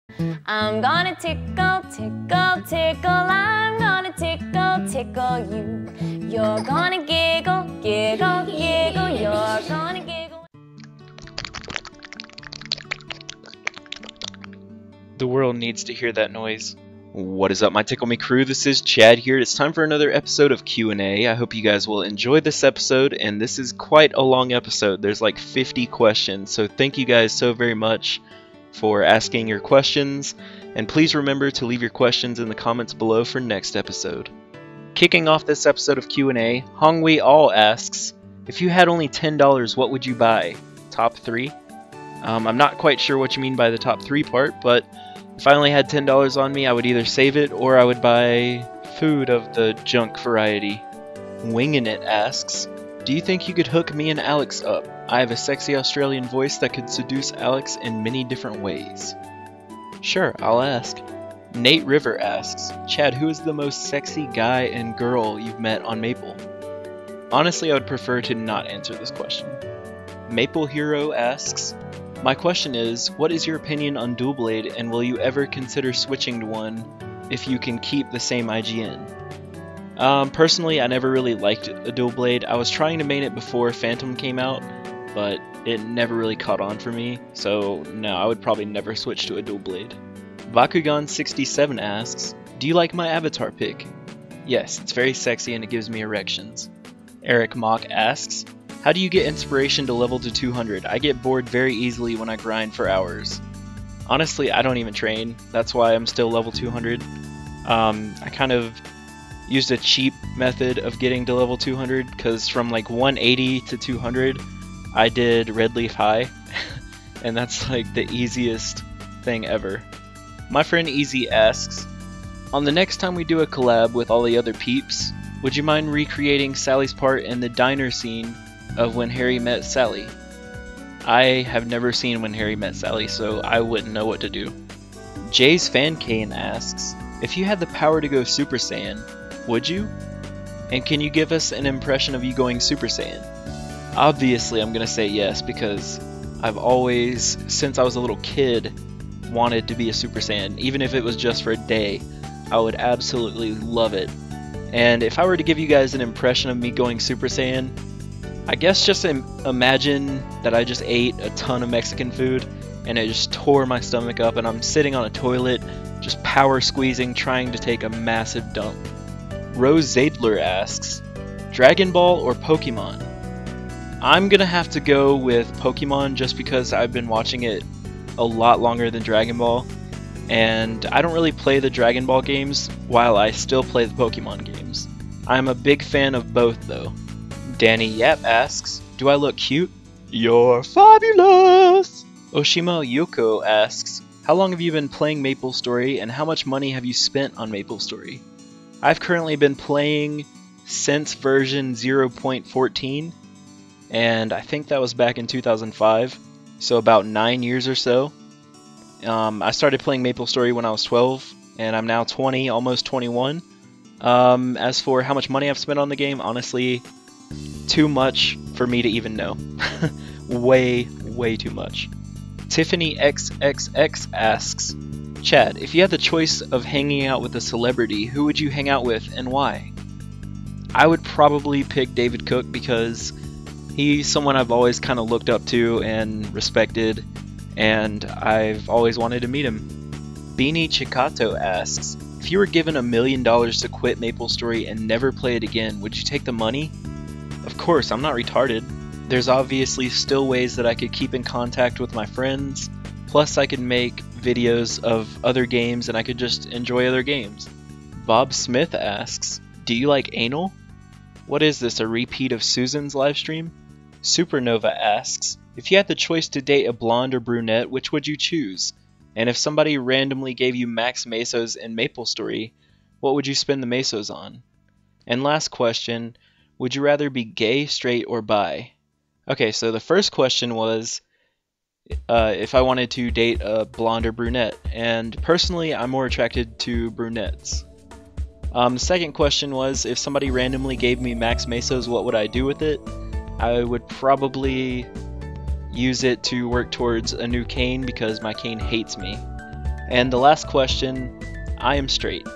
I'm gonna tickle, tickle, tickle. I'm gonna tickle, tickle you. You're gonna giggle, giggle, giggle. You're gonna giggle. The world needs to hear that noise. What is up, my Tickle Me crew? This is Chad here. It's time for another episode of Q&A. I hope you guys will enjoy this episode, and this is quite a long episode. There's like 50 questions, so thank you guys so very much for asking your questions, and please remember to leave your questions in the comments below for next episode. Kicking off this episode of Q&A, Hongwei All asks, if you had only $10, what would you buy? Top 3? I'm not quite sure what you mean by the top 3 part, but if I only had $10 on me, I would either save it or I would buy food of the junk variety. Wingin' It asks, do you think you could hook me and Alex up? I have a sexy Australian voice that could seduce Alex in many different ways. Sure, I'll ask. Nate River asks, Chad, who is the most sexy guy and girl you've met on Maple? Honestly, I would prefer to not answer this question. Maple Hero asks, my question is, what is your opinion on Dual Blade, and will you ever consider switching to one if you can keep the same IGN? Personally, I never really liked a Dual Blade. I was trying to main it before Phantom came out, but it never really caught on for me, so no, I would probably never switch to a Dual Blade. Bakugan67 asks, do you like my avatar pic? Yes, it's very sexy and it gives me erections. Eric Mock asks, how do you get inspiration to level to 200? I get bored very easily when I grind for hours. Honestly, I don't even train. That's why I'm still level 200. I kind of used a cheap method of getting to level 200 because from like 180 to 200, I did Red Leaf High, and that's like the easiest thing ever. My friend Easy asks, on the next time we do a collab with all the other peeps, would you mind recreating Sally's part in the diner scene of When Harry Met Sally? I have never seen When Harry Met Sally, so I wouldn't know what to do. Jay's Fan Cane asks, if you had the power to go Super Saiyan, would you? And can you give us an impression of you going Super Saiyan? Obviously I'm gonna say yes, because I've always, since I was a little kid, wanted to be a Super Saiyan. Even if it was just for a day, I would absolutely love it. And if I were to give you guys an impression of me going Super Saiyan, I guess just imagine that I just ate a ton of Mexican food and it just tore my stomach up and I'm sitting on a toilet just power squeezing trying to take a massive dump. Rose Zadler asks, Dragon Ball or Pokemon? I'm gonna have to go with Pokemon just because I've been watching it a lot longer than Dragon Ball, and I don't really play the Dragon Ball games while I still play the Pokemon games. I'm a big fan of both though. Danny Yap asks, do I look cute? You're fabulous! Oshima Yoko asks, how long have you been playing MapleStory and how much money have you spent on MapleStory? I've currently been playing since version 0.14, and I think that was back in 2005, so about 9 years or so. I started playing MapleStory when I was 12, and I'm now 20, almost 21. As for how much money I've spent on the game, honestly, too much for me to even know. way too much. Tiffany XXX asks, Chad, if you had the choice of hanging out with a celebrity, who would you hang out with and why? I would probably pick David Cook because he's someone I've always kind of looked up to and respected, and I've always wanted to meet him. Beanie Chikato asks, if you were given $1 million to quit MapleStory and never play it again, would you take the money? Of course, I'm not retarded. There's obviously still ways that I could keep in contact with my friends, plus I could make videos of other games and I could just enjoy other games. Bob Smith asks, do you like anal? What is this, a repeat of Susan's livestream? Supernova asks, if you had the choice to date a blonde or brunette, which would you choose? And if somebody randomly gave you max mesos in MapleStory, what would you spend the mesos on? And last question, would you rather be gay, straight, or bi? Okay, so the first question was if I wanted to date a blonde or brunette, and personally I'm more attracted to brunettes. The second question was if somebody randomly gave me max mesos, what would I do with it? I would probably use it to work towards a new cane because my cane hates me. And the last question, I am straight.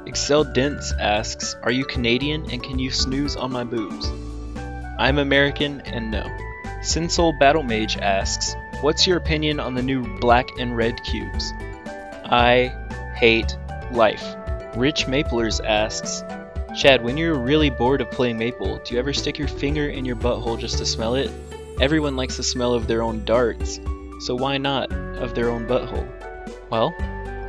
Excel Dents asks, are you Canadian and can you snooze on my boobs? I'm American and no. Sinsoul Battle Mage asks, what's your opinion on the new black and red cubes? I hate life. Rich Maplers asks, Chad, when you're really bored of playing Maple, do you ever stick your finger in your butthole just to smell it? Everyone likes the smell of their own darts, so why not of their own butthole? Well,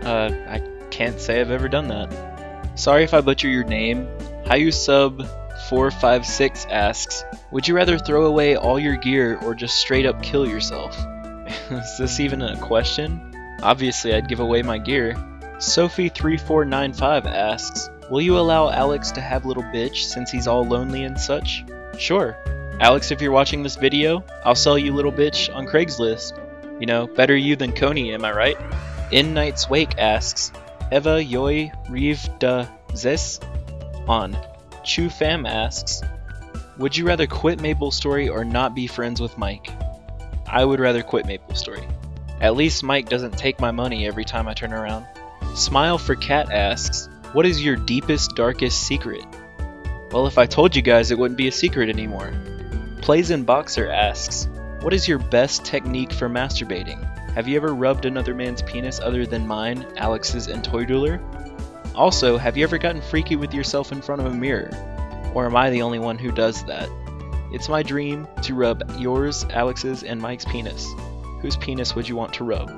I can't say I've ever done that. Sorry if I butcher your name. HayuSub456 asks, would you rather throw away all your gear or just straight up kill yourself? Is this even a question? Obviously I'd give away my gear. Sophie3495 asks, will you allow Alex to have little bitch since he's all lonely and such? Sure. Alex, if you're watching this video, I'll sell you little bitch on Craigslist. You know, better you than Coney, am I right? In Night's Wake asks, Eva Yoi Riv da Zes? On. Chu Fam asks, would you rather quit MapleStory or not be friends with Mike? I would rather quit MapleStory. At least Mike doesn't take my money every time I turn around. Smile for Cat asks, what is your deepest, darkest secret? Well, if I told you guys, it wouldn't be a secret anymore. Plays in Boxer asks, what is your best technique for masturbating? Have you ever rubbed another man's penis other than mine, Alex's, and Toiduler? Also, have you ever gotten freaky with yourself in front of a mirror? Or am I the only one who does that? It's my dream to rub yours, Alex's, and Mike's penis. Whose penis would you want to rub?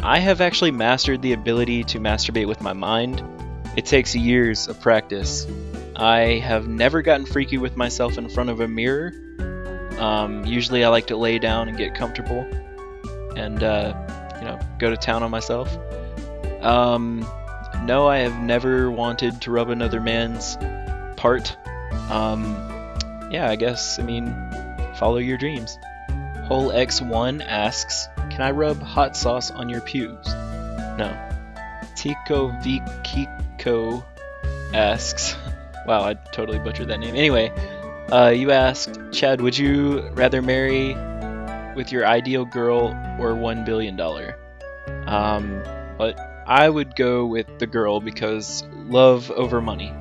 I have actually mastered the ability to masturbate with my mind. It takes years of practice. I have never gotten freaky with myself in front of a mirror. Usually I like to lay down and get comfortable and go to town on myself. No, I have never wanted to rub another man's part. Yeah, I guess, follow your dreams. Whole X1 asks, can I rub hot sauce on your pubes? No. Tico Vikiko asks, wow, I totally butchered that name. Anyway, you asked, Chad, would you rather marry with your ideal girl or $1 billion? But I would go with the girl because love over money.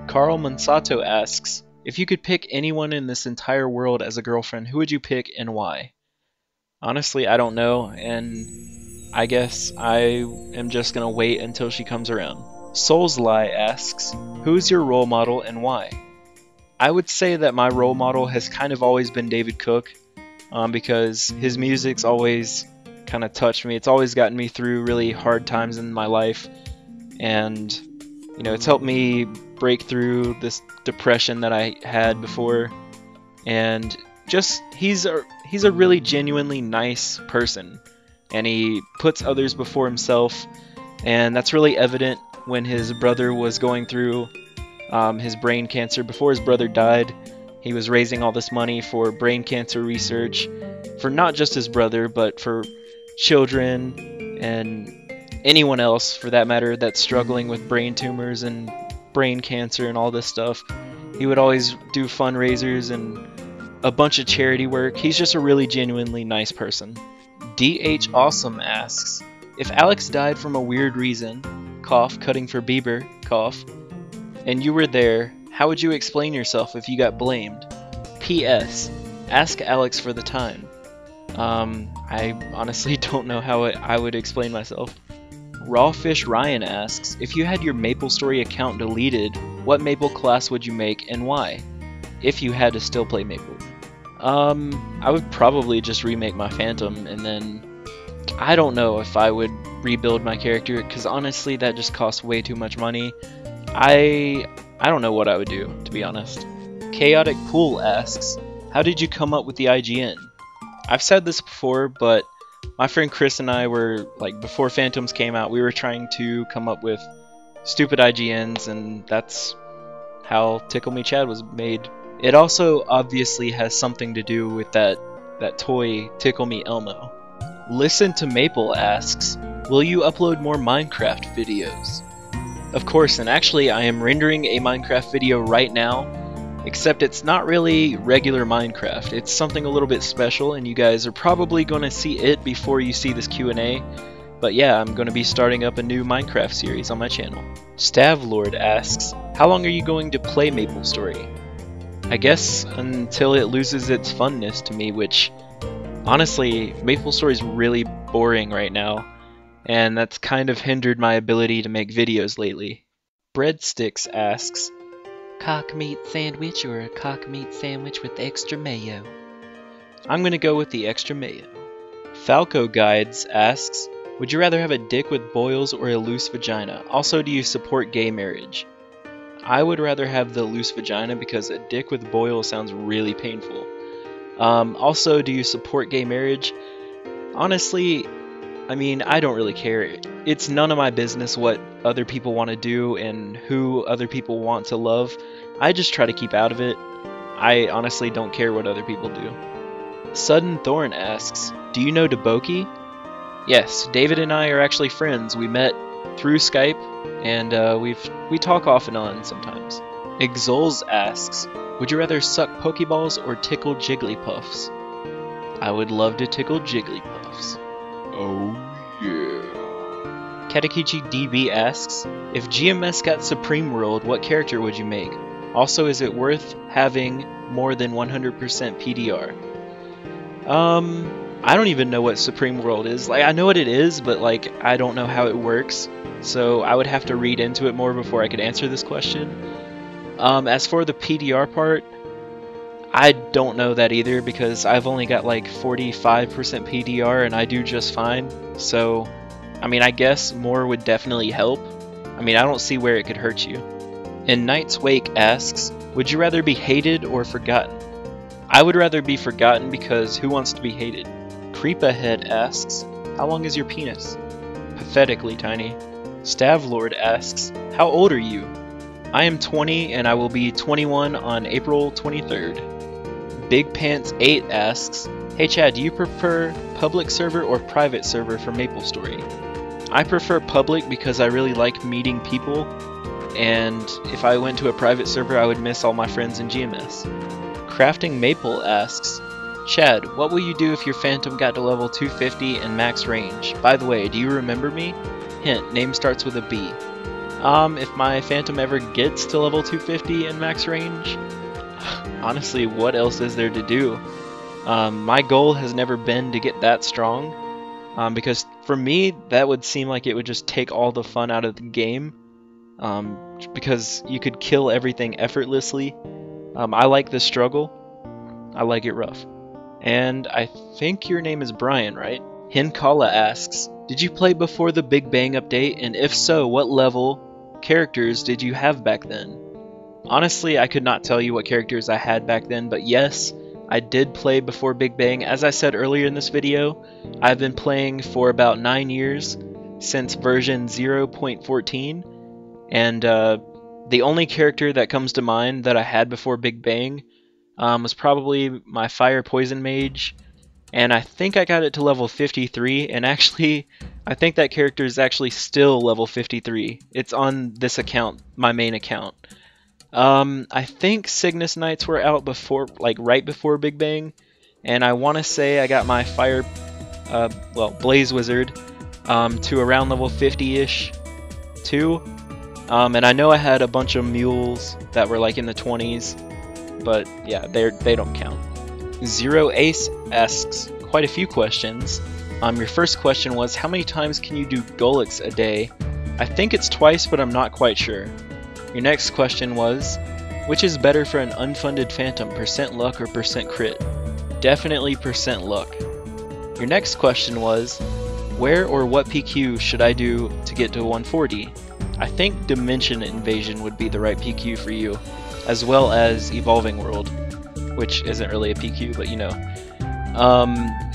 Carl Monsato asks, if you could pick anyone in this entire world as a girlfriend, who would you pick and why? Honestly, I don't know, and I guess I am just gonna wait until she comes around. Soulslie asks, who's your role model and why? I would say that my role model has kind of always been David Cook, because his music's always kind of touched me. It's always gotten me through really hard times in my life, and it's helped me break through this depression that I had before, and just he's a really genuinely nice person, and he puts others before himself, and that's really evident when his brother was going through his brain cancer. Before his brother died, he was raising all this money for brain cancer research for not just his brother, but for children and anyone else for that matter that's struggling with brain tumors and brain cancer and all this stuff. He would always do fundraisers and a bunch of charity work. He's just a really genuinely nice person. DH Awesome asks, if Alex died from a weird reason, cough, cutting for Bieber, cough, and you were there, how would you explain yourself if you got blamed? P.S. Ask Alex for the time. I honestly don't know how I would explain myself. Rawfish Ryan asks, if you had your MapleStory account deleted, what Maple class would you make and why? If you had to still play Maple. I would probably just remake my Phantom, and then I don't know if I would rebuild my character, because honestly that just costs way too much money. I don't know what I would do, to be honest. Chaotic Pool asks, how did you come up with the IGN? I've said this before, but my friend Chris and I were, before Phantoms came out, we were trying to come up with stupid IGNs, and that's how TickleMeChad was made. It also obviously has something to do with that toy Tickle Me Elmo. Listen to Maple asks, will you upload more Minecraft videos? Of course, and actually I am rendering a Minecraft video right now, except it's not really regular Minecraft. It's something a little bit special, and you guys are probably going to see it before you see this Q&A. But yeah, I'm going to be starting up a new Minecraft series on my channel. Stavlord asks, how long are you going to play MapleStory? I guess until it loses its funness to me, which honestly, MapleStory is really boring right now, and that's kind of hindered my ability to make videos lately. Breadsticks asks, cock meat sandwich or a cock meat sandwich with extra mayo? I'm gonna go with the extra mayo. Falco Guides asks, would you rather have a dick with boils or a loose vagina? Also, do you support gay marriage? I would rather have the loose vagina because a dick with boils sounds really painful. Also, do you support gay marriage? Honestly, I mean, I don't really care. It's none of my business what other people want to do and who other people want to love. I just try to keep out of it. I honestly don't care what other people do. Sudden Thorn asks, do you know Deboki? Yes, David and I are actually friends. We met through Skype, and we talk off and on sometimes. Exols asks, would you rather suck Pokeballs or tickle Jigglypuffs? I would love to tickle Jigglypuffs. Oh yeah. Katakichi DB asks, if GMS got Supreme World, what character would you make? Also, is it worth having more than 100% PDR? I don't even know what Supreme World is. Like, I know what it is, but like, I don't know how it works. So I would have to read into it more before I could answer this question. As for the PDR part, I don't know that either because I've only got like 45% PDR and I do just fine. So, I mean, I guess more would definitely help. I mean, I don't see where it could hurt you. And Night's Wake asks, would you rather be hated or forgotten? I would rather be forgotten because who wants to be hated? Creepahead asks, how long is your penis? Pathetically tiny. Stavlord asks, how old are you? I am 20 and I will be 21 on April 23rd. Big Pants 8 asks, hey Chad, do you prefer public server or private server for MapleStory? I prefer public because I really like meeting people, and if I went to a private server I would miss all my friends in GMS. Crafting Maple asks, Chad, what will you do if your Phantom got to level 250 and max range? By the way, do you remember me? Hint, name starts with a B. If my Phantom ever gets to level 250 and max range, honestly, what else is there to do? My goal has never been to get that strong, because for me, that would seem like it would just take all the fun out of the game, because you could kill everything effortlessly. I like the struggle. I like it rough. And I think your name is Brian, right? Hinkala asks, did you play before the Big Bang update? And if so, what level characters did you have back then? Honestly, I could not tell you what characters I had back then, but yes, I did play before Big Bang. As I said earlier in this video, I've been playing for about 9 years, since version 0.14, and the only character that comes to mind that I had before Big Bang was probably my Fire Poison Mage, and I think I got it to level 53, and actually, I think that character is actually still level 53. It's on this account, my main account. I think Cygnus Knights were out before, like right before Big Bang, and I want to say I got my Blaze Wizard to around level 50-ish too. And I know I had a bunch of mules that were like in the 20s, but yeah, they don't count. Zero Ace asks quite a few questions. Your first question was, how many times can you do Golix a day? I think it's twice, but I'm not quite sure. Your next question was, which is better for an unfunded Phantom, percent luck or percent crit? Definitely percent luck. Your next question was, where or what PQ should I do to get to 140? I think Dimension Invasion would be the right PQ for you, as well as Evolving World, which isn't really a PQ, but you know.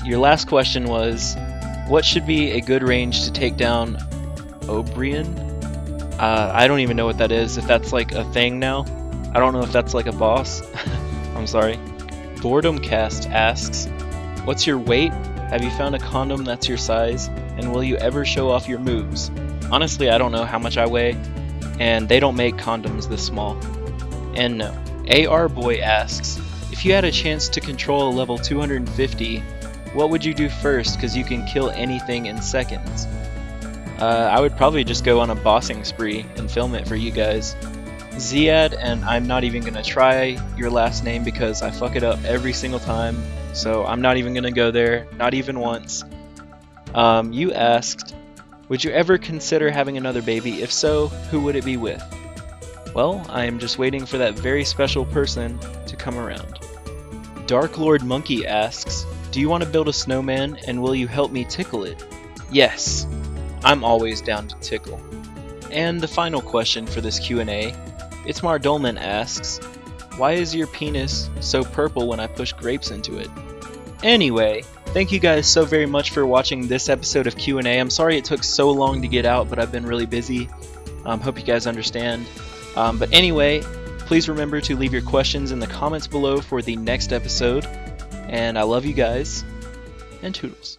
Your last question was, what should be a good range to take down Obrian? I don't even know what that is, if that's like a thing now. I don't know if that's like a boss. I'm sorry. Boredomcast asks, what's your weight? Have you found a condom that's your size? And will you ever show off your moves? Honestly, I don't know how much I weigh, and they don't make condoms this small. And no. AR Boy asks, if you had a chance to control a level 250, what would you do first, because you can kill anything in seconds? I would probably just go on a bossing spree and film it for you guys. Ziad, and I'm not even gonna try your last name because I fuck it up every single time, so I'm not even gonna go there, not even once. You asked, would you ever consider having another baby? If so, who would it be with? Well, I am just waiting for that very special person to come around. Dark Lord Monkey asks, do you want to build a snowman and will you help me tickle it? Yes, I'm always down to tickle. And the final question for this Q&A, Itmar Dolman asks, why is your penis so purple when I push grapes into it? Anyway, thank you guys so very much for watching this episode of Q&A. I'm sorry it took so long to get out, but I've been really busy. Hope you guys understand. But anyway, please remember to leave your questions in the comments below for the next episode. And I love you guys, and toodles.